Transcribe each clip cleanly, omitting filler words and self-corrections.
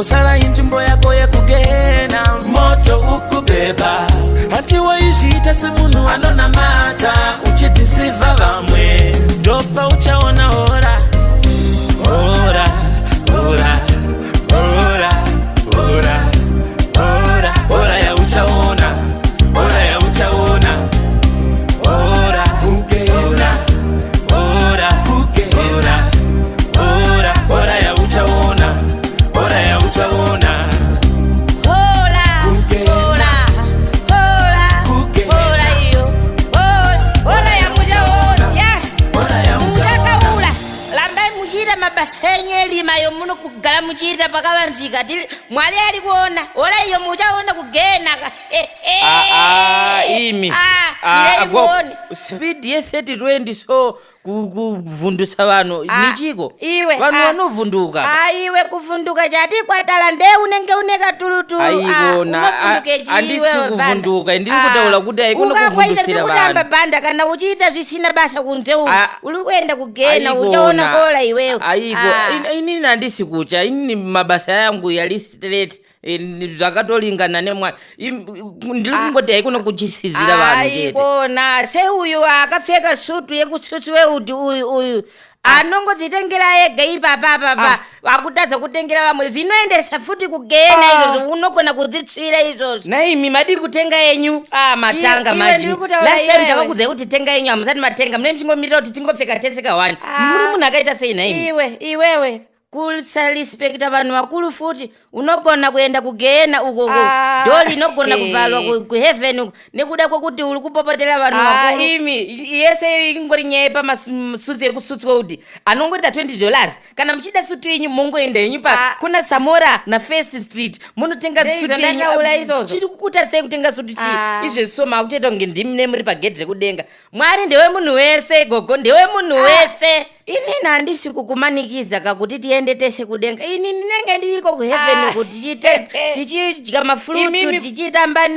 ungosala injimbo yako yekugena moto ukubeba hati waishita simunu anona mata uchitisiva vamwe dopa uchaona hora hora hora hora hora hora hora ya uchaona hora ya uchaona hora kugena hora kugena hora hora ya uchaona hora ya uchaona mabasenye lima yo muno kugala muchita pakavanzika tili mwali ali kuona ola iyo muchaona kugena imi speed ye 30-20 so kuvundusa vanhu nichiko iwe vanhu vanovhunduka iwe kuvhunduka chati kwatala nde unenge uneka tulutulu andisi kuvhunduka ndiri kutaura kuti haikuno kuvhundusira vanhu kutamba banda kana uchiita zvisina basa kunze uku uri kuenda kugena uchaona kola iwewe inini handisi kucha inini mabasa yangu yali straight zvakatolingana nemwari ndiri kungoti haikuno kuchisizira vanhu chete kona seuyu akapfeka sutu yekutsutsu weuti uyu anongodzitengera ega ipapapapa akutadza kutengera vamwe zvinoendesa futi kugena izvozvo unogona kudzitsvira izvozvo naimi madi kutenga yenyu matanga maji last time takakudzai kuti tenga yenyu hamusati matenga mune muchingomirira kuti tingopfeka teseka 1 muri munhu akaita sei naimi iwewe kusarispekta vanhu vakuru futi unogona kuenda kugena uko doli inogona kuvalwa kuheaven uko nekuda kwekuti uri kupopotera vanhu vakuru imi yese ingori nyaya pamasutsi ekusutswa kuti anongoita $20 kana muchida sutu yenyu mongoenda yenyu kuna Samora na First Street munotenga sutu yenyu chiri kukuta sei kutenga sutu chii izvezvo makutoita kunge ndimi nemuri pagedhi rekudenga mwari ndewe munhu wese gogo ndewe munhu wese inini handisi kukumanikiza kakuti tiende tese kudenga ini ndinenge ndiriko kuheaven kuti tichidya mafruits tichitamba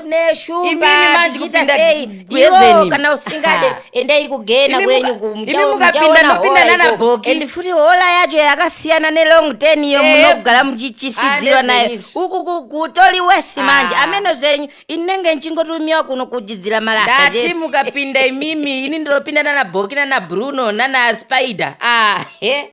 neshumba tichita sei iwo kana usingade endai kugena kwenyu kumukapinda nana bhoki and futi hola yacho yakasiyana nelong 10 iyo munogara muchichisidzirwa nayo uku kutoli wesi manje ameno zvenyu inenge nchingotumiwa kuno kujidzira malasha dati mukapinda imimi ini ndinopinda nana bhoki nana Bruno nana Spider